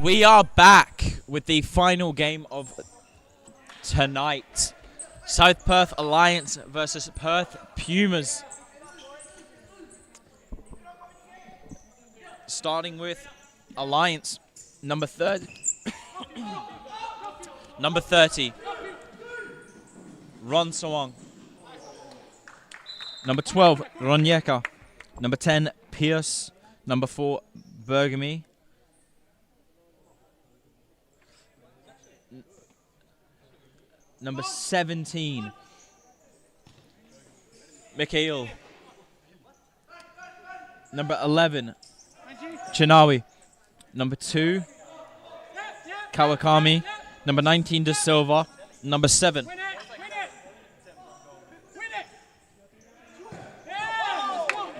We are back with the final game of tonight. South Perth Alliance versus Perth Pumas. Starting with Alliance, number 30. Number 30, Ron Sawang. Number 12, Ronyeka. Number 10, Pierce. Number 4, Bergamy. Number 17, Mikhail. Number 11, Chinawi. Number 2, Kawakami. Number 19, De Silva. Number 7,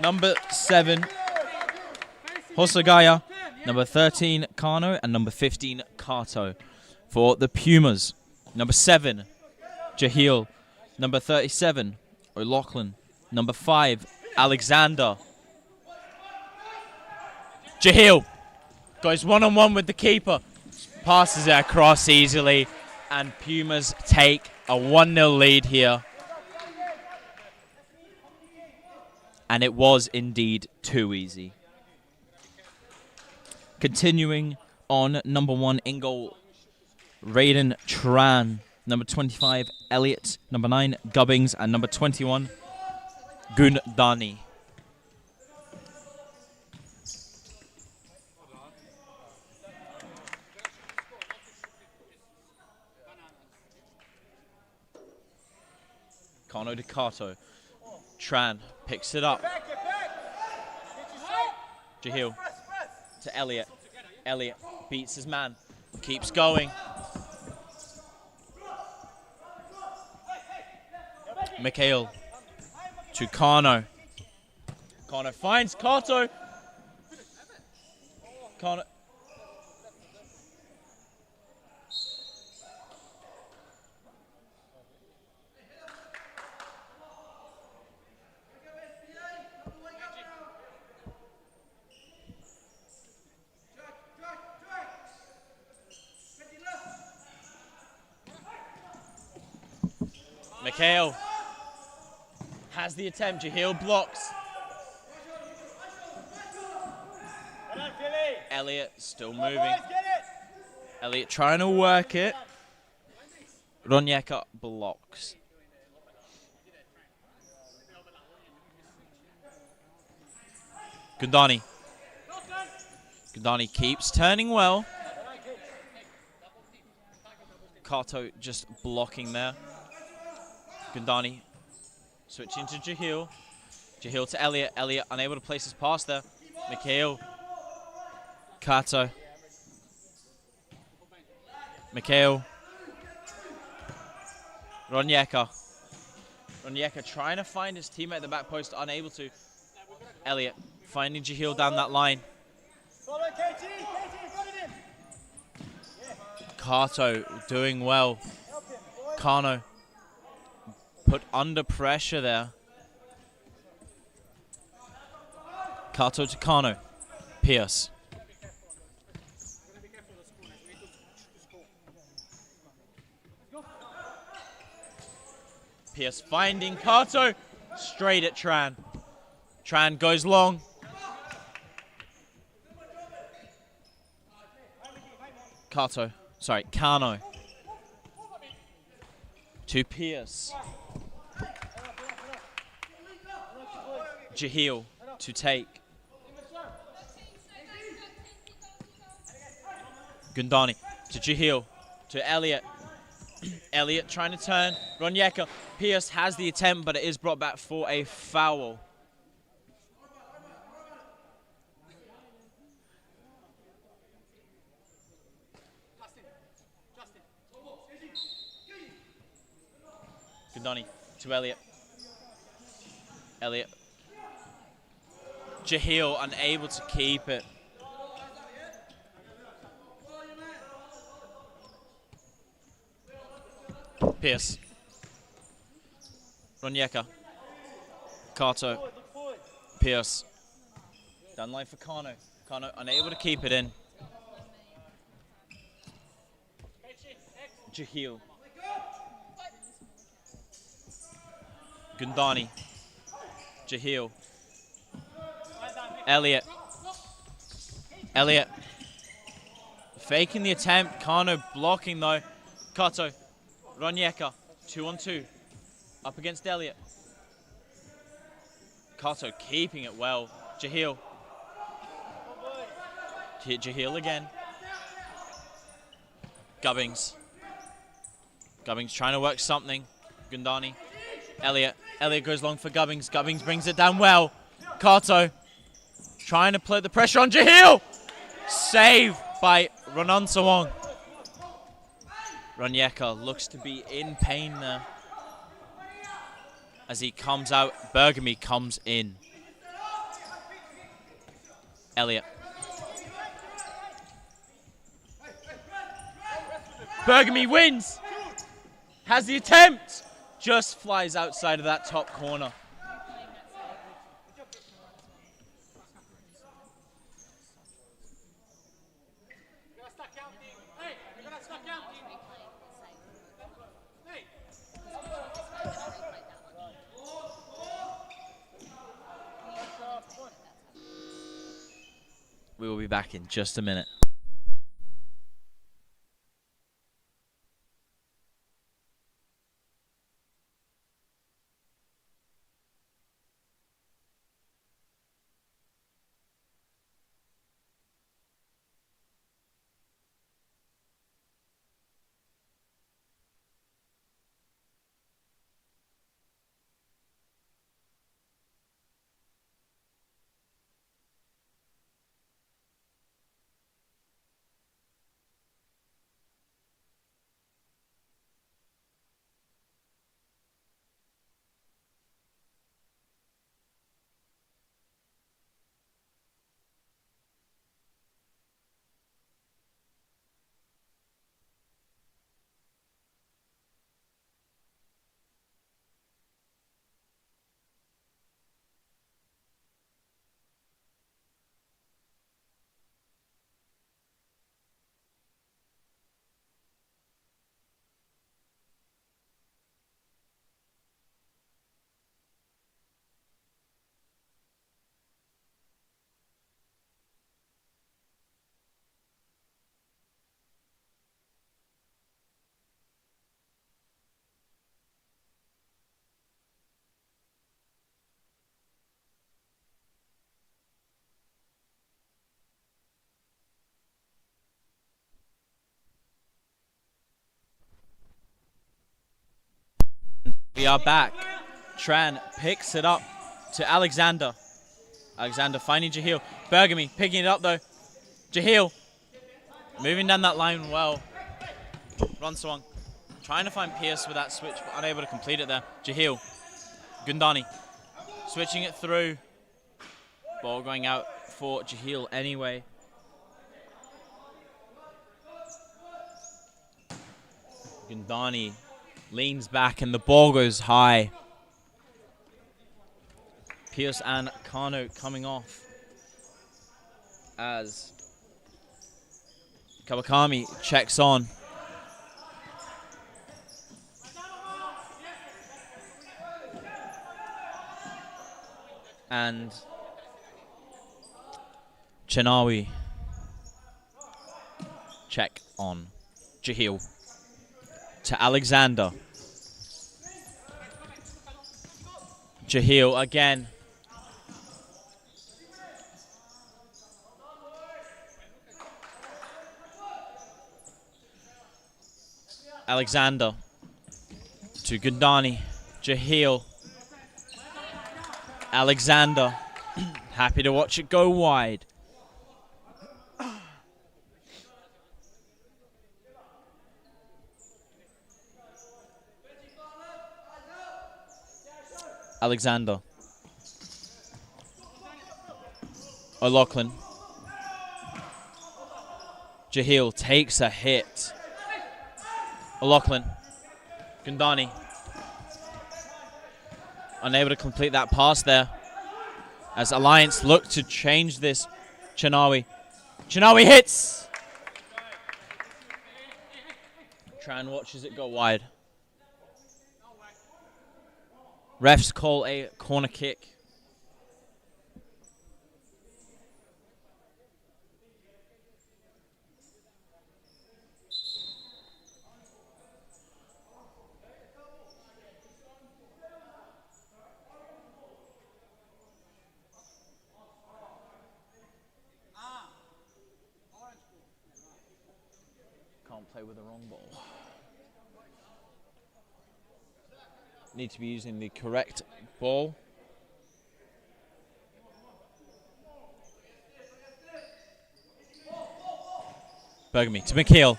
Number 7, Hosagaya. Number 13, Kano. And number 15, Kato. For the Pumas. Number 7, Jahil. Number 37, O'Loughlin. Number 5, Alexander. Jahil goes one-on-one with the keeper. Passes it across easily. And Pumas take a 1-0 lead here. And it was indeed too easy. Continuing on, number 1 in goal, Raiden Tran. Number 25, Elliot. Number 9, Gubbings. And number 21, Gundani. Kano to Kato. Tran picks it up. Jahil to Elliot. Elliot beats his man. Keeps going. Mikhail to Kano. Kano finds Kato. Kano. Mikhail has the attempt. Jahil blocks. Elliot still moving. Elliot trying to work it. Ronyeka blocks. Gundani. Gundani keeps turning well. Kato just blocking there. Gundani switching to Jahil. Jahil to Elliot. Elliot unable to place his pass there. Mikhail. Kato. Mikhail. Ronyeka. Ronyeka trying to find his teammate at the back post, unable to. Elliot finding Jahil down that line. Kato doing well. Kano put under pressure there. Kato to Kano. Pierce. Pierce finding Kato. Straight at Tran. Tran goes long. Kato. Sorry, Kano. To Pierce. Jahil to take. Gundani to Jahil. To Elliot. Elliot trying to turn. Ronyeka. Pierce has the attempt, but it is brought back for a foul. Gundani to Elliot. Elliot. Jahil unable to keep it. Pierce. Ronyeka. Kato. Pierce. Down line for Kano. Kano unable to keep it in. Jahil. Gundani. Jahil. Elliot. Elliot. Faking the attempt. Kano blocking though. Kato. Ronyeka. 2-on-2. Up against Elliot. Kato keeping it well. Jahil. Hit Jahil again. Gubbings. Gubbings trying to work something. Gundani. Elliot. Elliot goes long for Gubbings. Gubbings brings it down well. Kato trying to put the pressure on Jahil. Save by Ronansawong. Ronyeka looks to be in pain there. As he comes out, Bergamy comes in. Elliot. Bergamy wins. Has the attempt. Just flies outside of that top corner. We will be back in just a minute. We are back. Tran picks it up to Alexander. Alexander finding Jahil. Bergamy picking it up though. Jahil moving down that line well. Ronswang trying to find Pierce with that switch, but unable to complete it there. Jahil. Gundani switching it through. Ball going out for Jahil anyway. Gundani leans back and the ball goes high. Pierce and Kano coming off as Kawakami checks on. And Chenawi check on Jahil. To Alexander. Jahil again. Alexander to Gundani. Jahil. Alexander. Happy to watch it go wide. Alexander. O'Loughlin. Jahil takes a hit. O'Loughlin. Gundani. Unable to complete that pass there. As Alliance look to change this. Chenawi. Chenawi hits! Tran watches it go wide. Refs call a corner kick. Can't play with the wrong ball. Need to be using the correct ball. Bergamy to McKeel.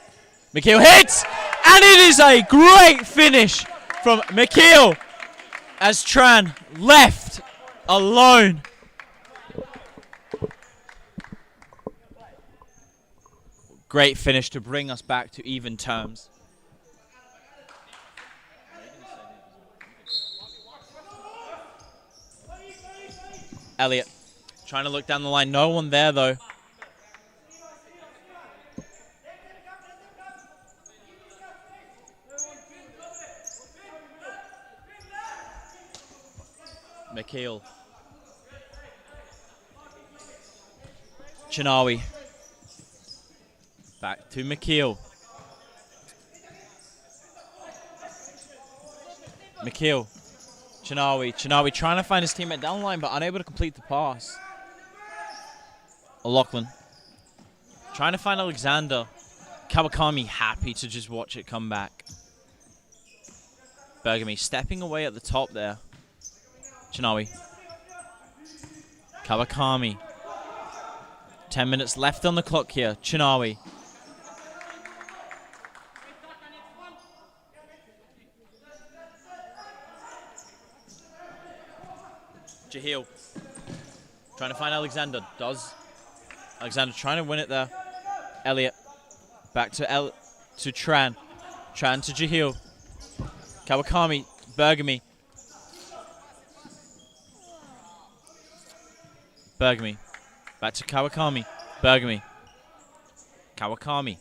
McKeel hits! And it is a great finish from McKeel as Tran left alone. Great finish to bring us back to even terms. Elliot trying to look down the line. No one there, though. McKeel. Chinawi. Back to McKeel. McKeel. Chinawi trying to find his teammate down the line, but unable to complete the pass. O'Loughlin trying to find Alexander. Kawakami happy to just watch it come back. Bergamy stepping away at the top there. Chinawi. Kawakami. 10 minutes left on the clock here. Chinawi. Jahil trying to find Alexander. Does Alexander trying to win it there? Elliot back to Tran. Tran to Jahil. Kawakami. Bergamy. Bergamy. Back to Kawakami. Bergamy. Kawakami.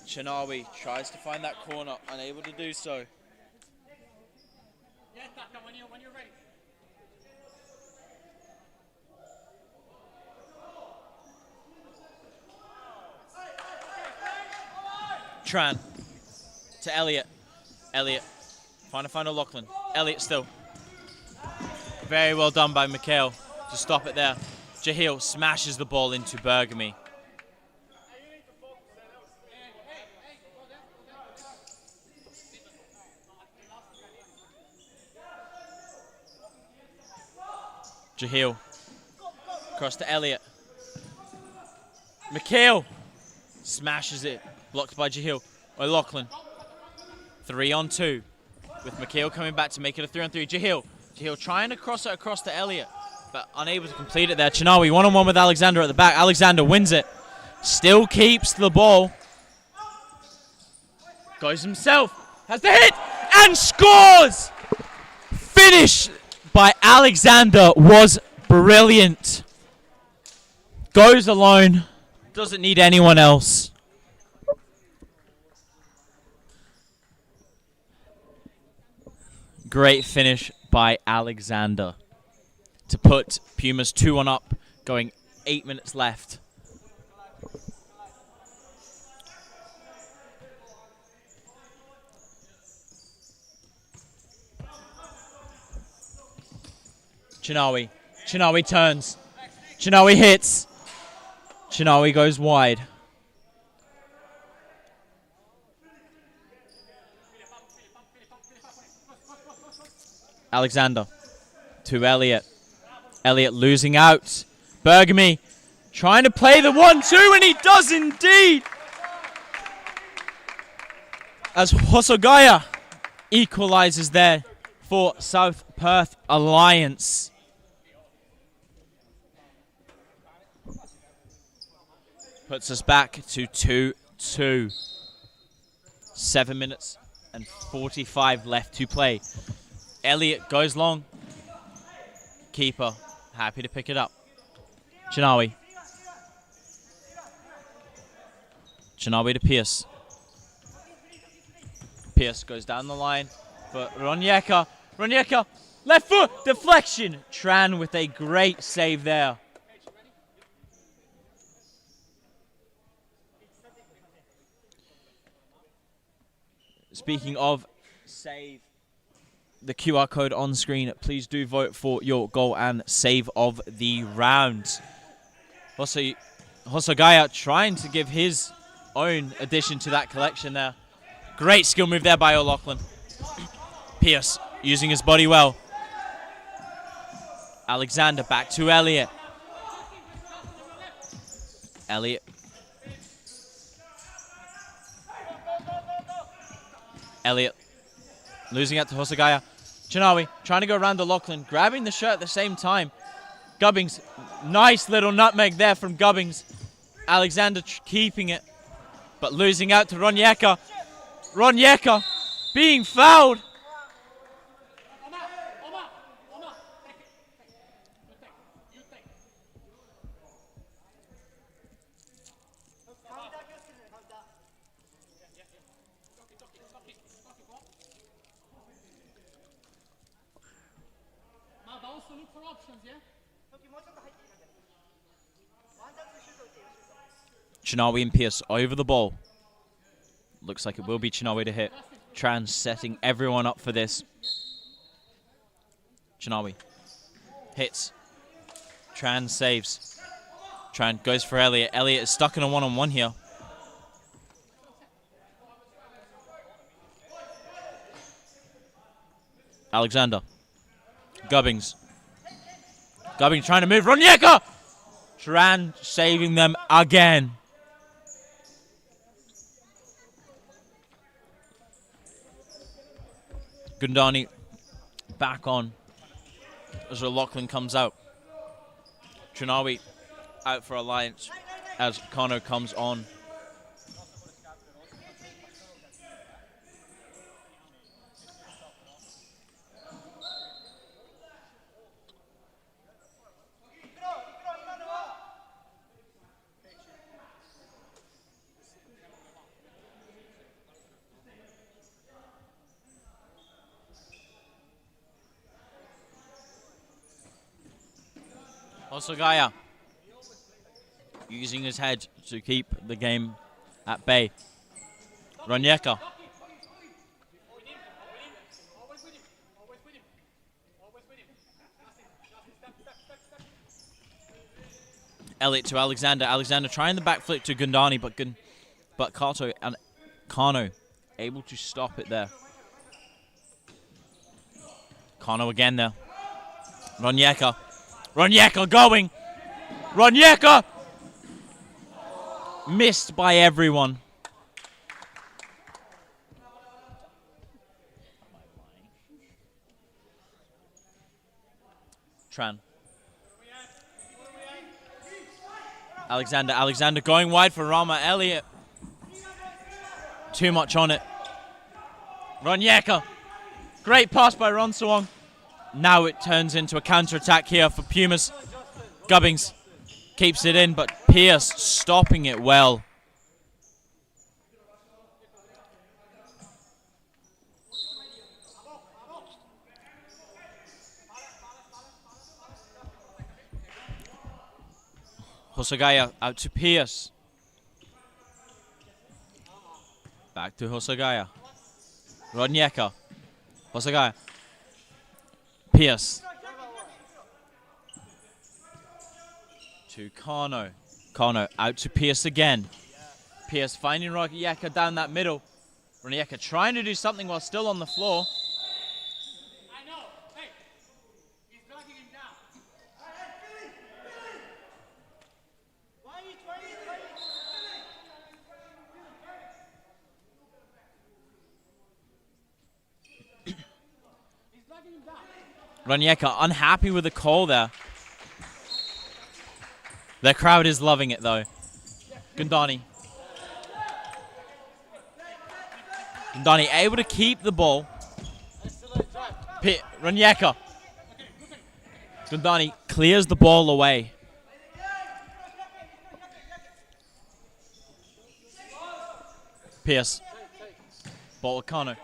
Chinawi tries to find that corner, unable to do so. When you're ready. Tran to Elliot. Elliot trying to find O'Loughlin. Elliot still. Very well done by McHale to stop it there. Jahil smashes the ball into Bergamy. Jahil. Across to Elliot. McHale smashes it. Blocked by Jahil. O'Loughlin. 3-on-2. With McHale coming back to make it a 3-on-3. Jahil trying to cross it across to Elliot, but unable to complete it there. Chinawi one-on-one with Alexander at the back. Alexander wins it. Still keeps the ball. Goes himself. Has the hit. And scores! Finish by Alexander was brilliant. Goes alone. Doesn't need anyone else. Great finish by Alexander to put Pumas 2-1 up, going 8 minutes left. Chinawi. Chinawi turns. Chinawi hits. Chinawi goes wide. Alexander to Elliot. Elliot losing out. Bergamy trying to play the 1-2, and he does indeed. As Hosogaya equalizes there for South Perth Alliance. Puts us back to 2-2. 7 minutes and 45 left to play. Elliot goes long. Keeper happy to pick it up. Chinawi. Chinawi to Pierce. Pierce goes down the line for Ronyeka. Ronyeka, left foot, deflection. Tran with a great save there. Speaking of save, the QR code on screen, please do vote for your goal and save of the round. Also, Hosogaya trying to give his own addition to that collection there. Great skill move there by O'Loughlin. Pierce using his body well. Alexander back to Elliot. Elliot. Elliot losing out to Hosogaya. Chinawi trying to go around O'Loughlin, grabbing the shirt at the same time. Gubbings, nice little nutmeg there from Gubbings. Alexander keeping it, but losing out to Ronyeka. Ronyeka being fouled. Chinawi and Pierce over the ball. Looks like it will be Chinawi to hit. Tran setting everyone up for this. Chinawi hits. Tran saves. Tran goes for Elliot. Elliot is stuck in a one-on-one here. Alexander. Gubbings. Gubbings trying to move. Ronyeka! Tran saving them again. Gundani back on as O'Loughlin comes out. Chinawi out for Alliance as Kano comes on. Osogaya using his head to keep the game at bay. Ronyeka. Elliot to Alexander. Alexander trying the backflip to Gundani, but Kato and Kano able to stop it there. Kano again there. Ronyeka. Ronyeka going. Ronyeka! Missed by everyone. Tran. Alexander going wide for Rama. Elliot. Too much on it. Ronyeka. Great pass by Ronsawong. Now it turns into a counter-attack here for Pumas. Gubbings keeps it in, but Pierce stopping it well. Hosogaya out to Pierce. Back to Hosogaya. Ronyeka. Hosogaya. Pierce. To Kano. Kano out to Pierce again. Pierce finding Ronyeka down that middle. Ronyeka trying to do something while still on the floor. Ronyeka unhappy with the call there. The crowd is loving it though. Gundani. Gundani able to keep the ball. Ronyeka. Gundani clears the ball away. Pierce. Ball with Kano.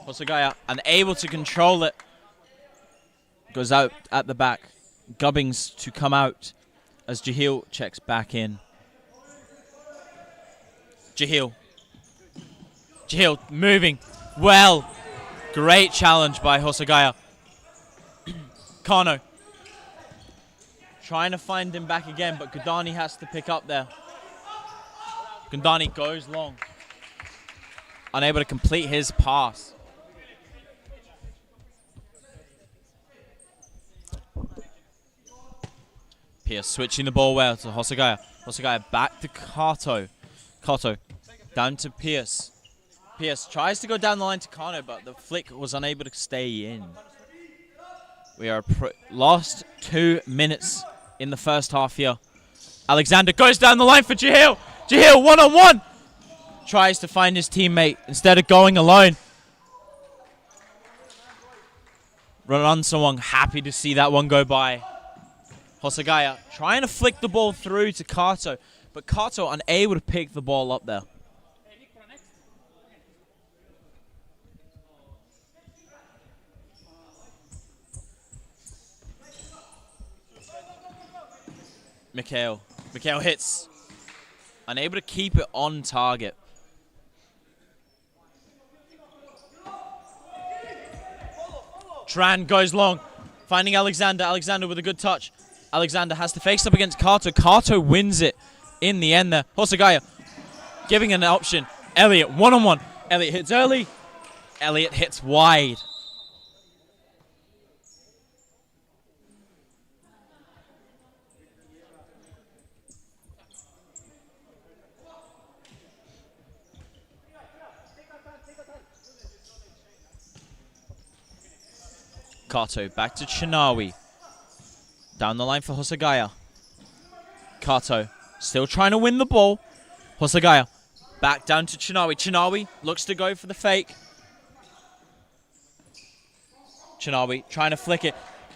Hosagaya unable to control it. Goes out at the back. Gubbings to come out as Jahil checks back in. Jahil moving well. Great challenge by Hosagaya. Kano trying to find him back again, but Gundani has to pick up there. Gundani goes long. Unable to complete his pass. Pierce switching the ball well to Hosagaya. Hosagaya back to Kato. Kato down to Pierce. Pierce tries to go down the line to Kano, but the flick was unable to stay in. We are last 2 minutes in the first half here. Alexander goes down the line for Jahil. Jahil one-on-one. Tries to find his teammate instead of going alone. Run someone happy to see that one go by. Hosagaya trying to flick the ball through to Kato, but Kato unable to pick the ball up there. Mikhail hits. Unable to keep it on target. Tran goes long. Finding Alexander. Alexander with a good touch. Alexander has to face up against Kato. Kato wins it in the end there. Hosagaya giving an option. Elliot one-on-one. Elliot hits early. Elliot hits wide. Kato back to Chinawi. Down the line for Hosagaya. Kato still trying to win the ball. Hosagaya back down to Chinawi. Chinawi looks to go for the fake. Chinawi trying to flick it.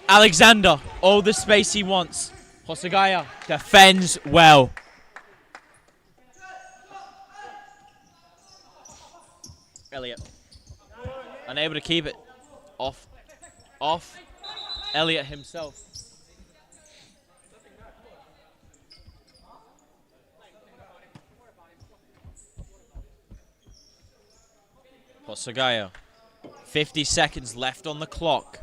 Alexander, all the space he wants. Hosagaya defends well. Elliot unable to keep it. Off Elliot himself. Hosagaya. 50 seconds left on the clock.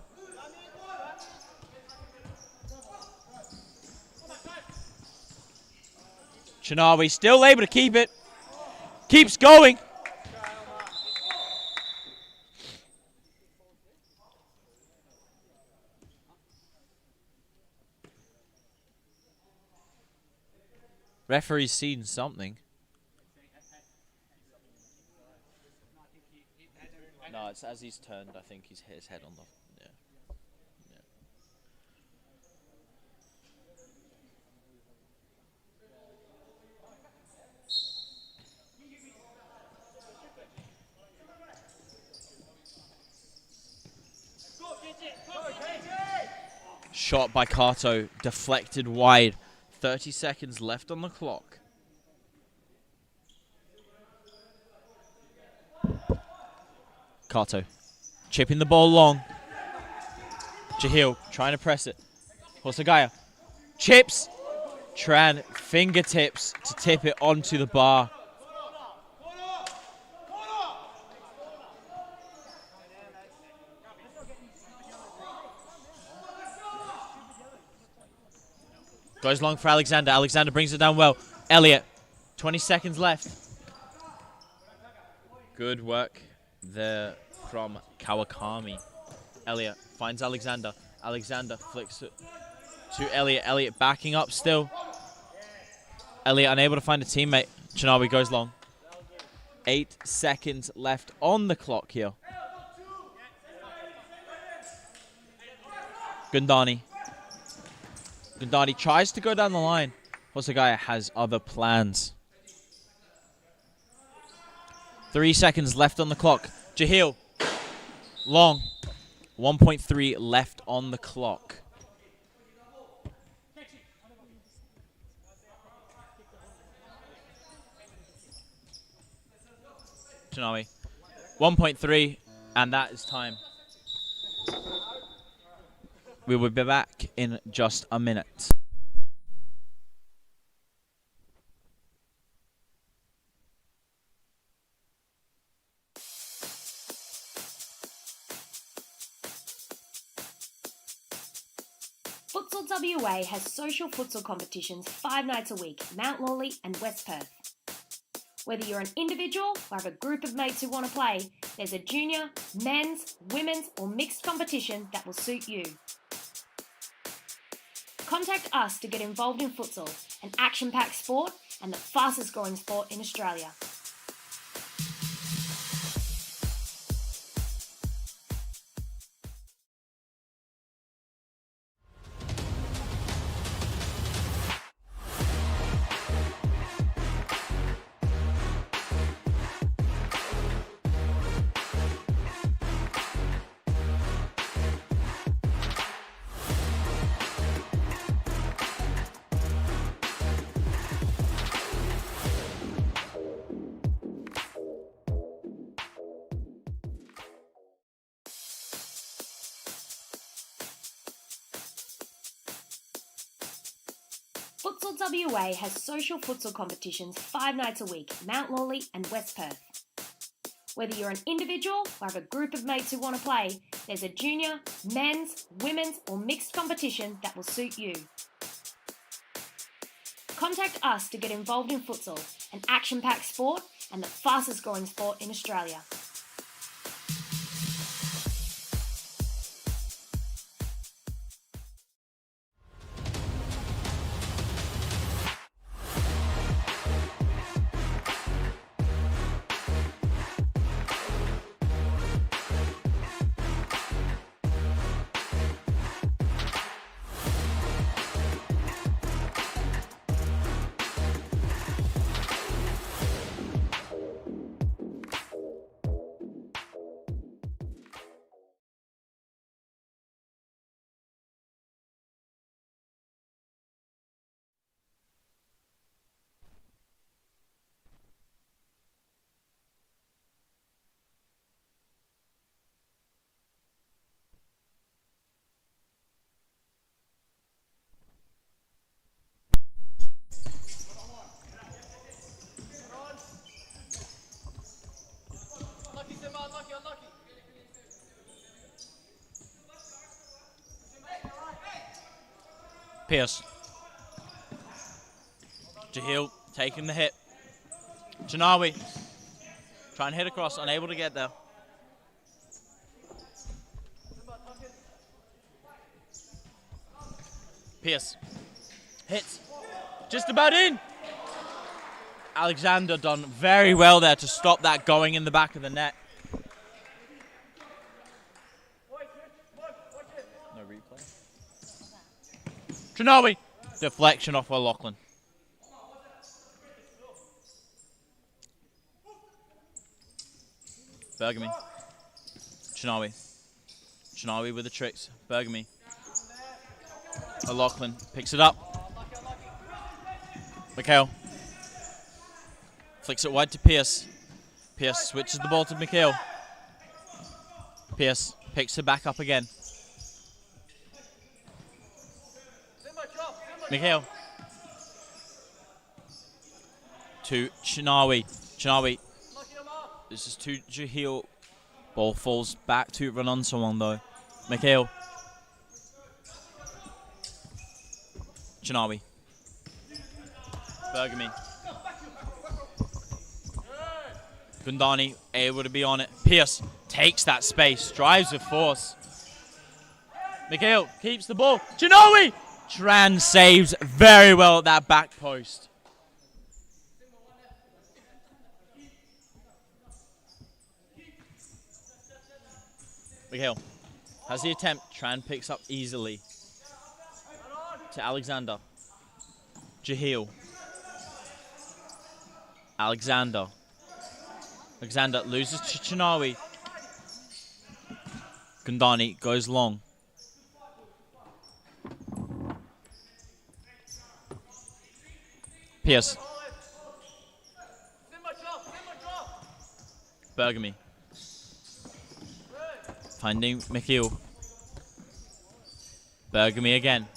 Chinawi still able to keep it. Keeps going. Referee's seen something. No, it's as he's turned. I think he's hit his head on the. Yeah. Shot by Kato, deflected wide. 30 seconds left on the clock. Kato chipping the ball long. Jahil trying to press it. Hosagaya chips. Tran fingertips to tip it onto the bar. Goes long for Alexander. Alexander brings it down well. Elliot, 20 seconds left. Good work there from Kawakami. Elliot finds Alexander. Alexander flicks it to Elliot. Elliot backing up still. Elliot unable to find a teammate. Chinawi goes long. 8 seconds left on the clock here. Gundani. Gundani tries to go down the line. Hosagaya has other plans. 3 seconds left on the clock. Jahil. Long. 1.3 left on the clock. Chinawi. 1.3, and that is time. We will be back in just a minute. Futsal WA has social futsal competitions 5 nights a week, Mount Lawley and West Perth. Whether you're an individual or have a group of mates who want to play, there's a junior, men's, women's or mixed competition that will suit you. Contact us to get involved in futsal, an action-packed sport and the fastest growing sport in Australia. Futsal WA has social futsal competitions 5 nights a week, Mount Lawley and West Perth. Whether you're an individual or have a group of mates who want to play, there's a junior, men's, women's or mixed competition that will suit you. Contact us to get involved in futsal, an action-packed sport and the fastest growing sport in Australia. Pierce. Jahil taking the hit. Chinawi trying to hit across, unable to get there. Pierce hits, just about in. Alexander done very well there to stop that going in the back of the net. No replay. Chinawi, deflection off O'Loughlin. Bergamy. Chinawi. Chinawi with the tricks. Bergamy. O'Loughlin picks it up. Mikhail. Flicks it wide to Pierce. Pierce switches the ball to Mikhail. Pierce picks it back up again. Mikhail. To Chinawi. Chinawi. This is to Jahil. Ball falls back to run on someone though. Mikhail. Chinawi. Bergamy. Gundani able to be on it. Pierce takes that space, drives with force. Mikhail keeps the ball. Chinawi! Tran saves very well at that back post. Mikhail has the attempt. Tran picks up easily. To Alexander. Jahil. Alexander. Alexander loses to Chinawi. Gundani goes long. Pierce. Bergamy. Finding McHugh. Bergamy again.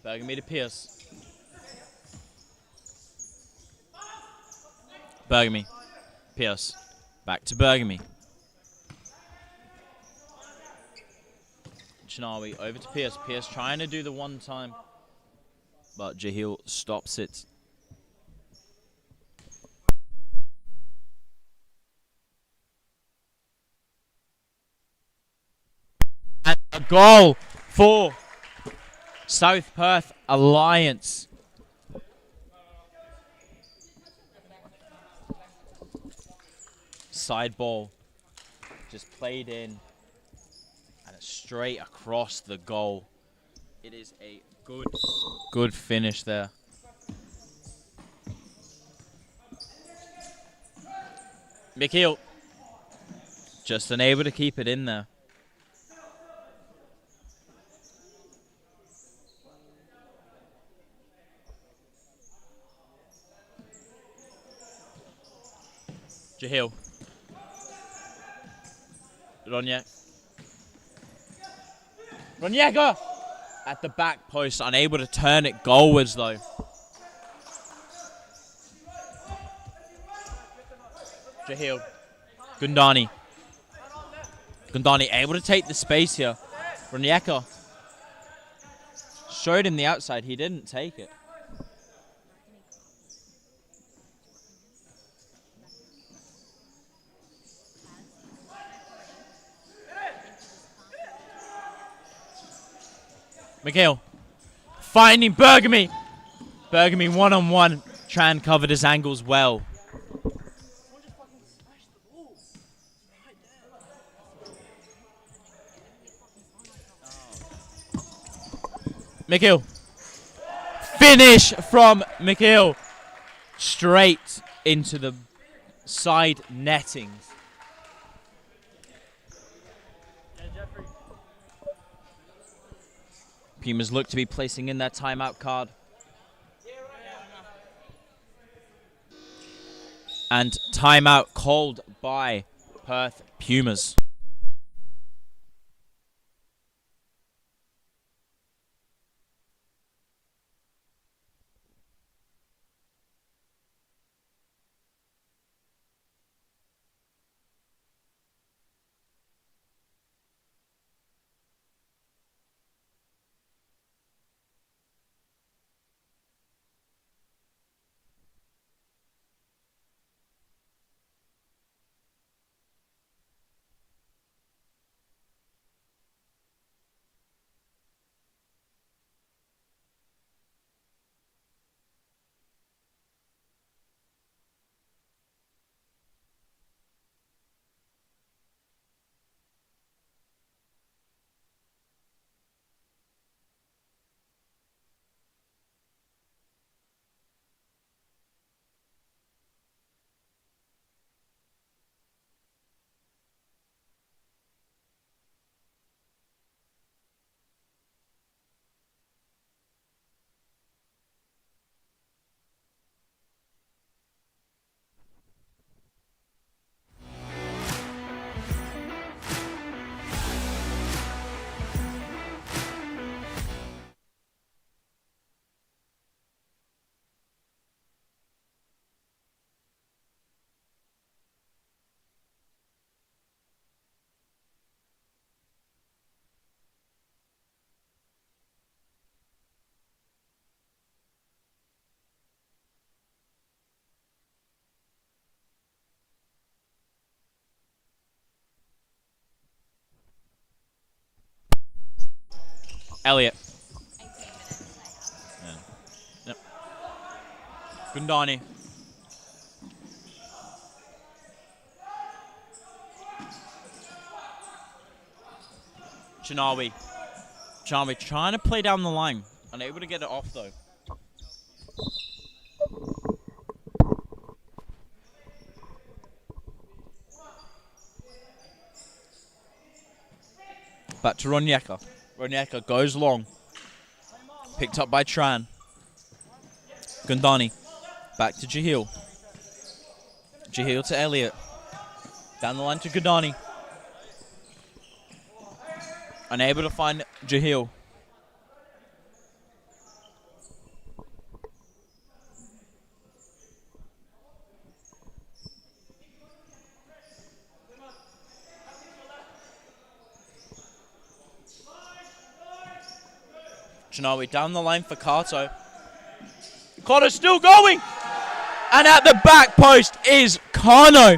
Bergamy to Pierce. Bergamy. Pierce. Back to Bergamy. Chinawi over to Pierce. Pierce trying to do the one time, but Jahil stops it. And a goal for South Perth Alliance. Side ball. Just played in. And it's straight across the goal. It is a good finish there. McHugh. Just unable to keep it in there. Jahil. Ronyeka at the back post, unable to turn it goalwards though. Jahil. Gundani. Gundani able to take the space here. Ronyeka showed him the outside, he didn't take it. McHugh finding Bergamy. Bergamy one-on-one. Tran covered his angles well. McHugh. Finish from McHugh. Straight into the side nettings. Pumas look to be placing in their timeout card. And timeout called by Perth Pumas. Elliot. Yeah. Yep. Gundani. Chinawi. Chinawi trying to play down the line. Unable to get it off though. Back to Ronyeka. Ronyeka goes long. Picked up by Tran. Gundani. Back to Jahil. Jahil to Elliot. Down the line to Gandani. Unable to find Jahil. Janawi down the line for Kato. Kato still going! And at the back post is Kano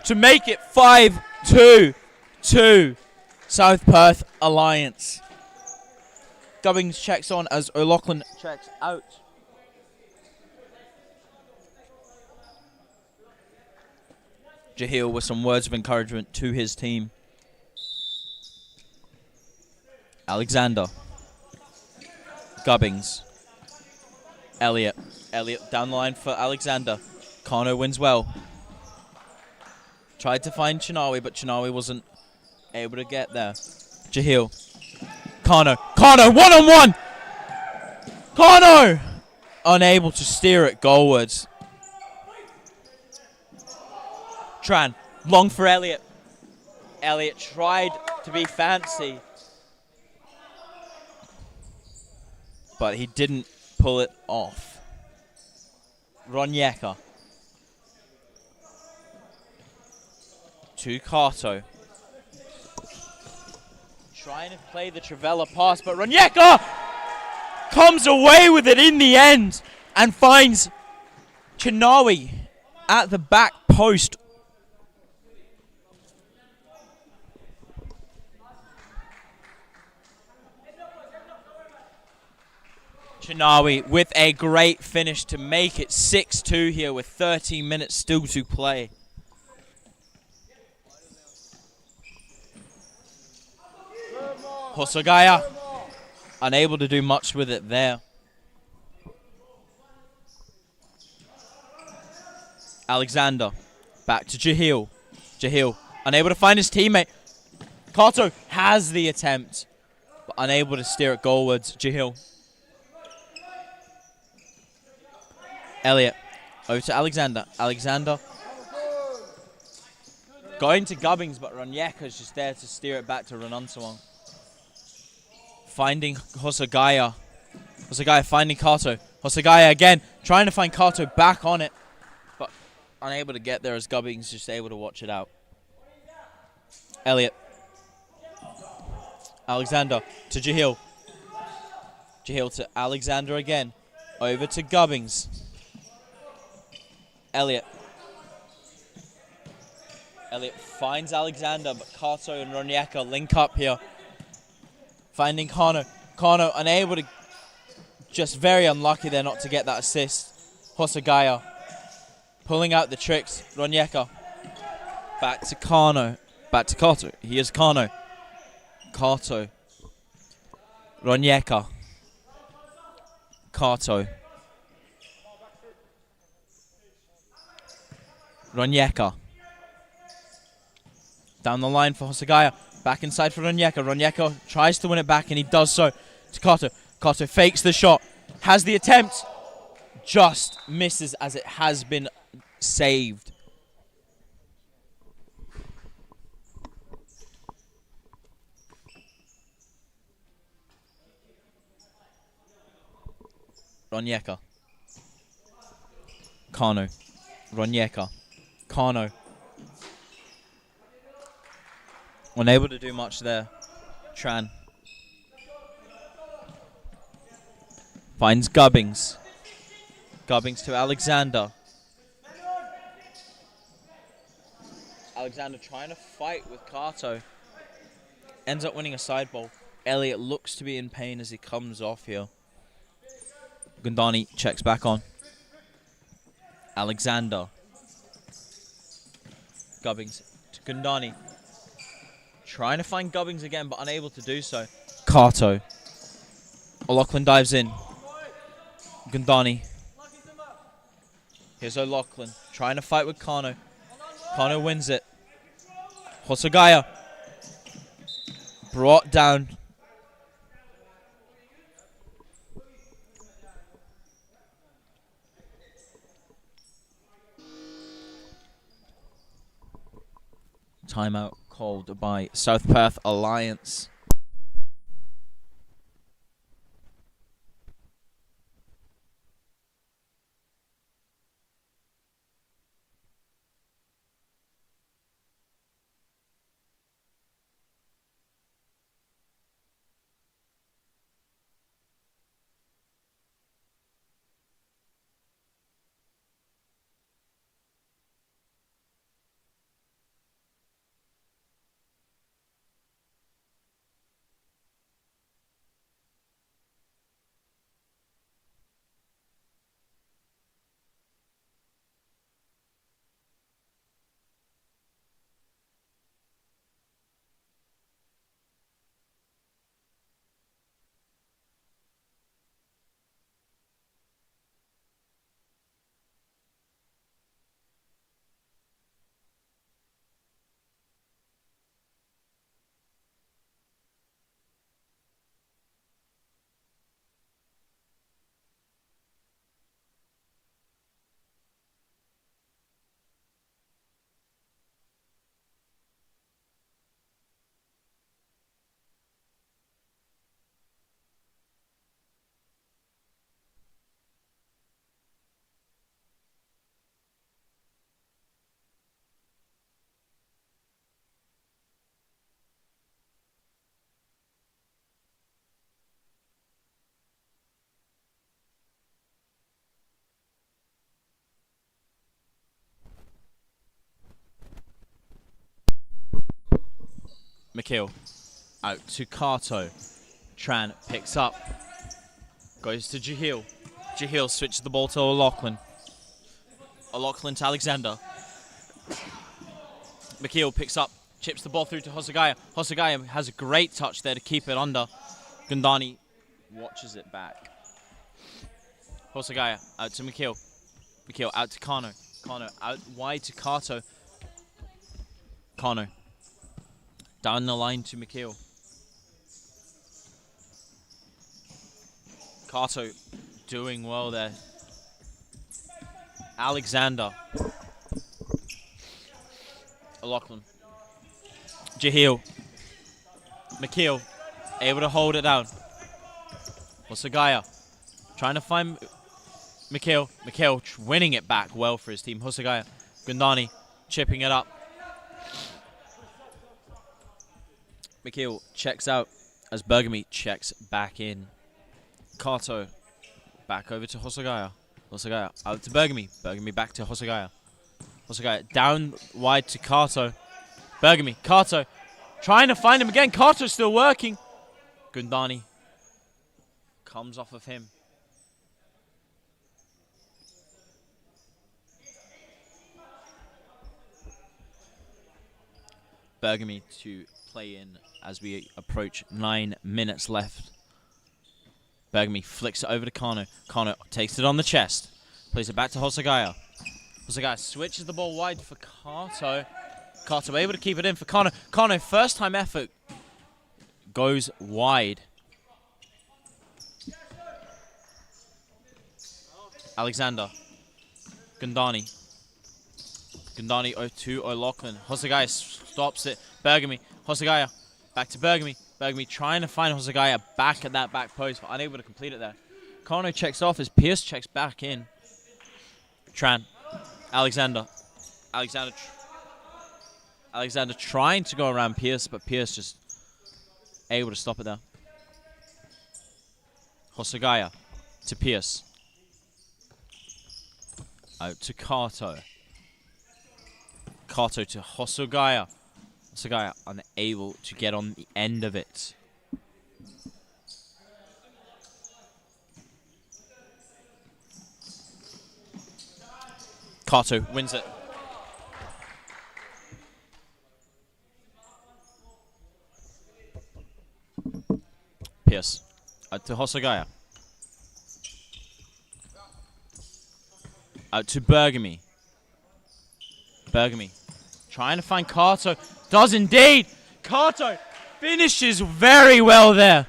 to make it 5-2 to South Perth Alliance. Gubbings checks on as O'Loughlin checks out. Jahil with some words of encouragement to his team. Alexander. Gubbings. Elliot. Elliot down the line for Alexander. Kano wins well. Tried to find Chinawi, but Chinawi wasn't able to get there. Jahil. Kano. Kano, one-on-one! Kano! Unable to steer it goalwards. Tran. Long for Elliot. Elliot tried to be fancy, but he didn't pull it off. Ronyeka. To Kato. Trying to play the Travella pass, but Ronyeka comes away with it in the end and finds Chinawi at the back post. Chinawi with a great finish to make it 6-2 here with 13 minutes still to play. Hosogaya unable to do much with it there. Alexander back to Jahil. Jahil unable to find his teammate. Kato has the attempt, but unable to steer it goalwards. Jahil. Elliot over to Alexander. Alexander going to Gubbings, but Ronyeka's just there to steer it back to Ranuntuang. Finding Hosogaya. Hosogaya finding Kato. Hosogaya again trying to find Kato back on it, but unable to get there as Gubbings just able to watch it out. Elliot. Alexander to Jahil. Jahil to Alexander again. Over to Gubbings. Elliot. Elliot finds Alexander, but Kato and Ronyeka link up here. Finding Kano. Kano unable to, just very unlucky there not to get that assist. Hosogaya pulling out the tricks. Ronyeka. Back to Kano. Back to Kato. Here's Kano. Kato. Ronyeka. Kato. Ronyeka. Down the line for Hosogaya. Back inside for Ronyeka. Ronyeka tries to win it back, and he does so to Kato. Kato fakes the shot. Has the attempt. Just misses as it has been saved. Ronyeka. Kano. Ronyeka. Kano. Unable to do much there. Tran. Finds Gubbings. Gubbings to Alexander. Alexander trying to fight with Kato. Ends up winning a side ball. Elliot looks to be in pain as he comes off here. Gandani checks back on. Alexander. Gubbings to Gandani. Trying to find Gubbings again, but unable to do so. Kato. O'Loughlin dives in. Gandani. Here's O'Loughlin. Trying to fight with Kano. Kano wins it. Hosogaya. Brought down. Timeout called by South Perth Alliance. McKeel out to Kato. Tran picks up. Goes to Jahil. Jahil switches the ball to O'Loughlin. O'Loughlin to Alexander. McKeel picks up. Chips the ball through to Hosagaya. Hosagaya has a great touch there to keep it under. Gundani watches it back. Hosagaya out to McKeel. McKeel out to Kano. Kano out wide to Kato. Kano down the line to McKeel. Kato doing well there. Alexander. O'Loughlin. Jahil. McKeel able to hold it down. Hosagaya trying to find McKeel. McKeel winning it back well for his team. Hosagaya. Gundani chipping it up. McKeel checks out as Bergamy checks back in. Kato back over to Hosagaya. Hosagaya out to Bergamy. Bergamy back to Hosagaya. Hosagaya down wide to Kato. Bergamy. Kato trying to find him again. Kato's still working. Gundani comes off of him. Bergamy to play in as we approach 9 minutes left. Bergamy flicks it over to Kano. Kano takes it on the chest. Plays it back to Hosagaya. Hosagaya switches the ball wide for Kato. Kato able to keep it in for Kano. Kano, first time effort, goes wide. Alexander. Gundani. Gundani to O'Loughlin. Hosagaya stops it. Bergamy. Hosagaya. Back to Bergamy. Bergamy trying to find Hosagaya back at that back post, but unable to complete it there. Kano checks off as Pierce checks back in. Tran. Alexander. Alexander trying to go around Pierce, but Pierce just able to stop it there. Hosagaya to Pierce. Out to Kato. Kato to Hosagaya. Hosagaya unable to get on the end of it. Kato wins it. Pierce. Out to Hosagaya. Out to Bergamy. Bergamy trying to find Kato. Does indeed. Kato finishes very well there.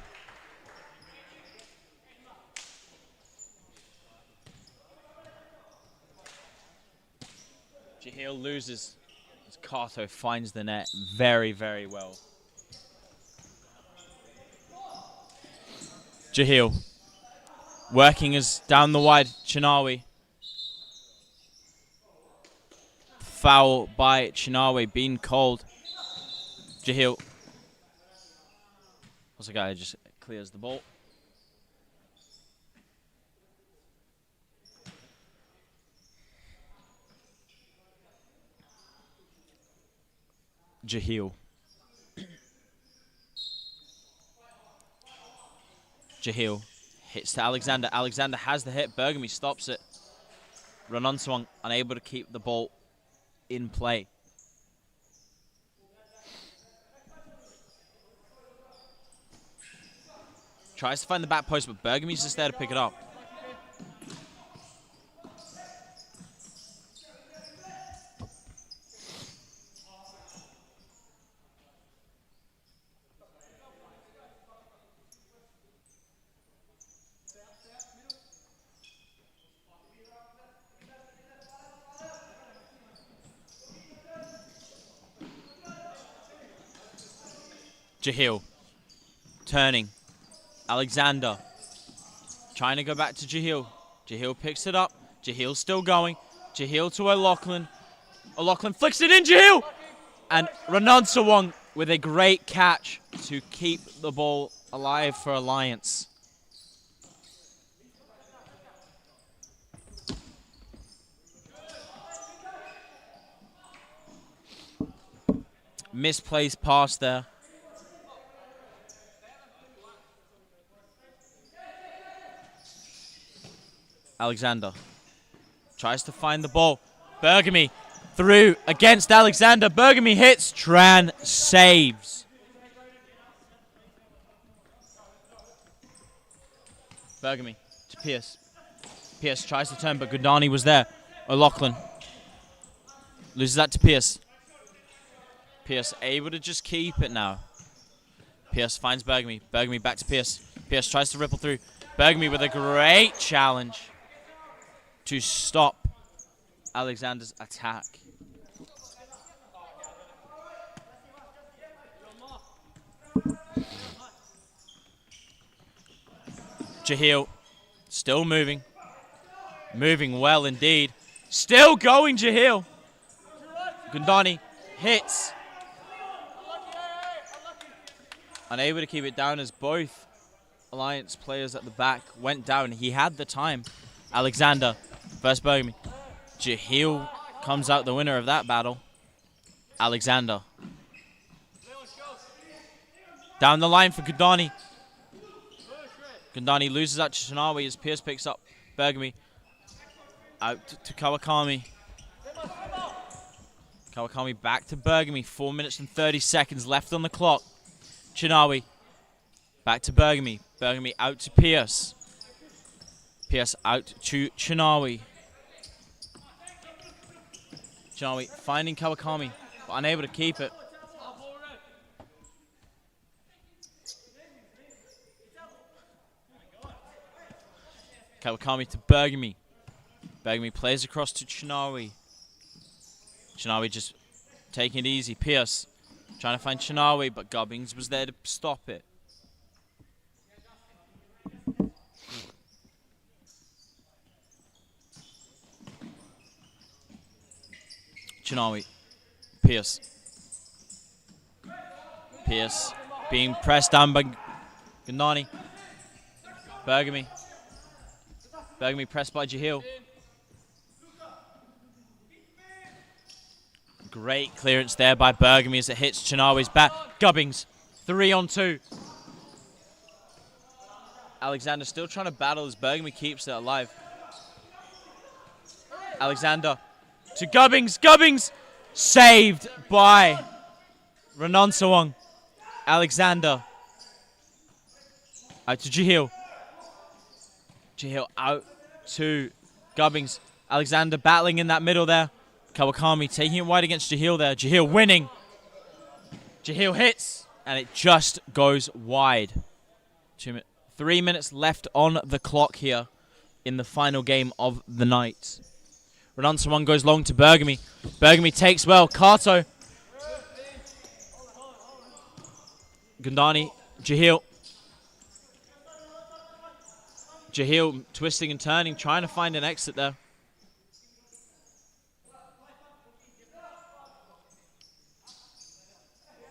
Jahil loses As Kato finds the net very, very well. Jahil working as down the wide. Chinawi. Foul by Chinawi, being called. Jahil. What's the guy who just clears the ball? Jahil. Jahil hits to Alexander. Alexander has the hit. Bergamy stops it. Ranonswang unable to keep the ball in play. Tries to find the back post, but Bergamy's just there to pick it up. Jahil turning. Alexander trying to go back to Jahil. Jahil picks it up. Jahil still going. Jahil to O'Loughlin. O'Loughlin flicks it in. Jahil! And Ranonsawong with a great catch to keep the ball alive for Alliance. Misplaced pass there. Alexander tries to find the ball. Bergamy through against Alexander. Bergamy hits. Tran saves. Bergamy to Pierce. Pierce tries to turn, but Gundani was there. O'Loughlin loses that to Pierce. Pierce able to just keep it now. Pierce finds Bergamy. Bergamy back to Pierce. Pierce tries to ripple through. Bergamy with a great challenge to stop Alexander's attack. Jahil still moving. Moving well indeed. Still going, Jahil. Gundani hits. Unable to keep it down as both Alliance players at the back went down. He had the time. Alexander versus Bergamy. Jahil comes out the winner of that battle. Alexander. Down the line for Gundani. Gundani loses out to Shinawi as Pierce picks up Bergamy. Out to Kawakami. Kawakami back to Bergamy. 4 minutes and 30 seconds left on the clock. Chinawi back to Bergamy. Bergamy out to Pierce. Pierce out to Chinawi. Chinawi finding Kawakami, but unable to keep it. Kawakami to Bergamy. Bergamy plays across to Chinawi. Chinawi just taking it easy. Pierce trying to find Chinawi, but Gubbings was there to stop it. Chinawi. Pierce. Pierce being pressed down by Gundani. Bergamy. Bergamy pressed by Jahil. Great clearance there by Bergamy as it hits Chinawi's back. Gubbings, 3-on-2. Alexander still trying to battle as Bergamy keeps it alive. Alexander to Gubbings. Gubbings saved by Ranonsawong. Alexander out to Jahil. Jahil out to Gubbings. Alexander battling in that middle there. Kawakami taking it wide against Jahil there. Jahil winning. Jahil hits, and it just goes wide. 3 minutes left on the clock here in the final game of the night. Renanza one goes long to Bergamy. Bergamy takes well. Kato. Gundani. Jahil. Jahil twisting and turning, trying to find an exit there.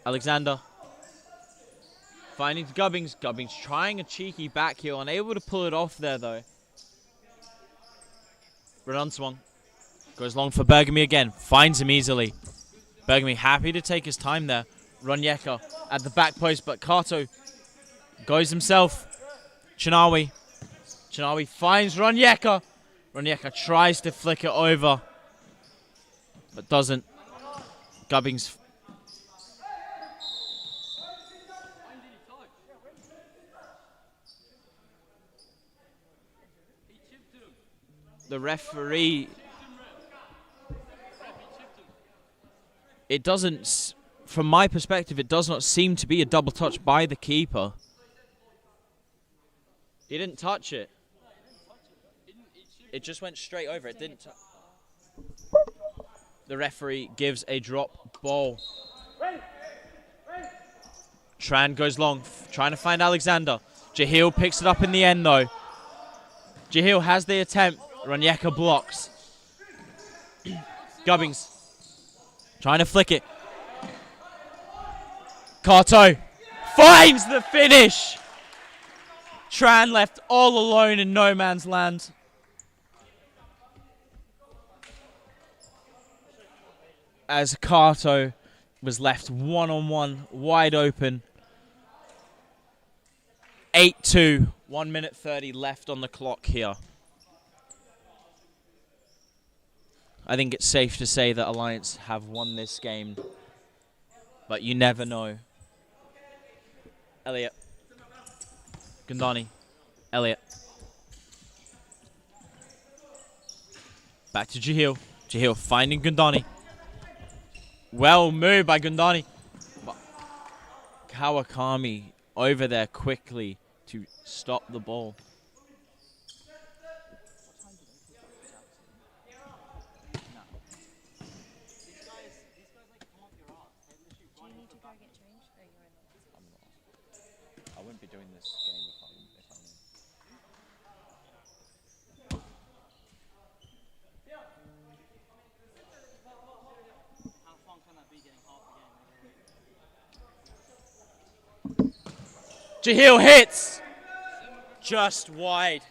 Alexander. Finding Gubbings. Gubbings trying a cheeky back heel. Unable to pull it off there, though. Renanswang goes long for Bergamy again. Finds him easily. Bergamy happy to take his time there. Ronyeka at the back post, but Kato goes himself. Chinawi. Chinawi finds Ronyeka. Ronyeka tries to flick it over, but doesn't. Gubbings. The referee, it doesn't, from my perspective, it does not seem to be a double touch by the keeper. He didn't touch it. It just went straight over. It didn't. The referee gives a drop ball. Tran goes long, trying to find Alexander. Jahil picks it up in the end, though. Jahil has the attempt. Ronyeka blocks. Gubbings trying to flick it. Kato finds the finish. Tran left all alone in no man's land. As Kato was left one-on-one, wide open. 8-2, 1 minute 30 left on the clock here. I think it's safe to say that Alliance have won this game, but you never know. Elliot. Gundani. Elliot. Back to Jahil. Jahil finding Gundani. Well moved by Gundani. But Kawakami over there quickly to stop the ball. I wouldn't be doing this game if I'm How fun can that be getting half a game? Jahil hits! Just wide.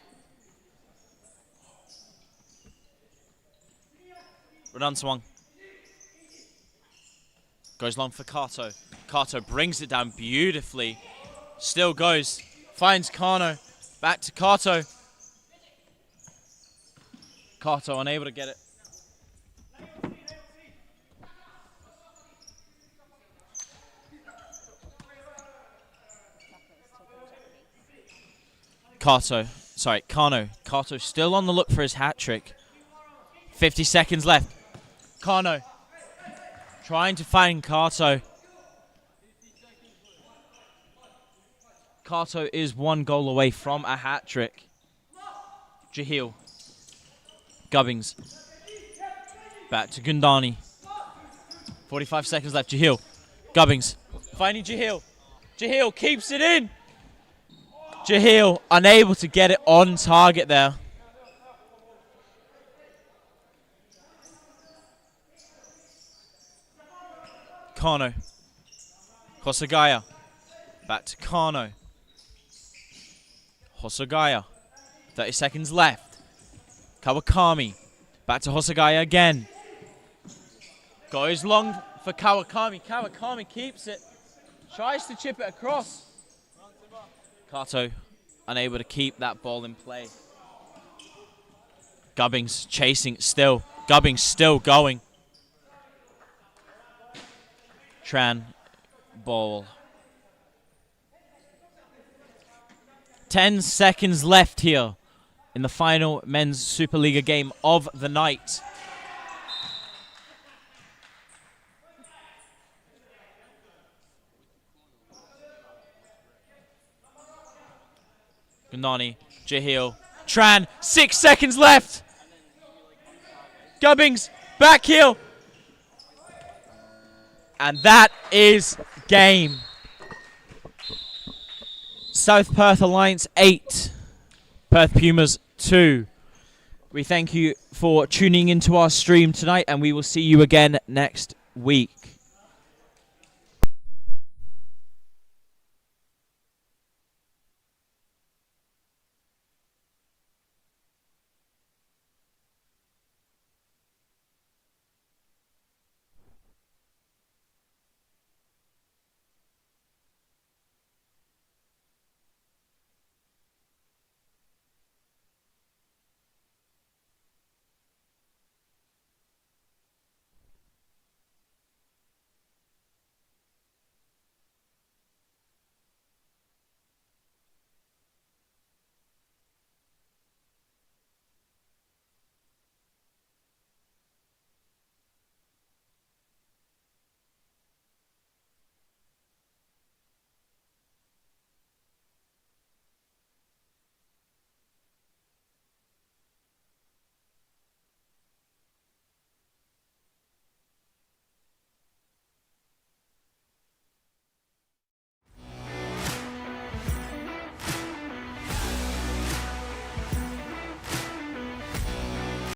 Redan swung. Goes long for Kato. Kato brings it down beautifully. Still goes. Finds Kano. Back to Kato. Kato unable to get it. Kano. Kato still on the look for his hat trick. 50 seconds left. Kano trying to find Kato. Kato is 1 goal away from a hat trick. Jahil. Gubbings. Back to Gundani. 45 seconds left. Jahil. Gubbings. Finding Jahil. Jahil keeps it in. Jahil unable to get it on target there. Kano. Hosagaya. Back to Kano. Hosagaya. 30 seconds left. Kawakami. Back to Hosagaya again. Goes long for Kawakami. Kawakami keeps it. Tries to chip it across. Kato unable to keep that ball in play. Gubbings chasing still. Gubbings still going. Tran ball. 10 seconds left here in the final men's Supa-Liga game of the night. Gundani, Jahil, Tran, 6 seconds left. Gubbings, back heel. And that is game. South Perth Alliance 8, Perth Pumas 2. We thank you for tuning into our stream tonight, and we will see you again next week.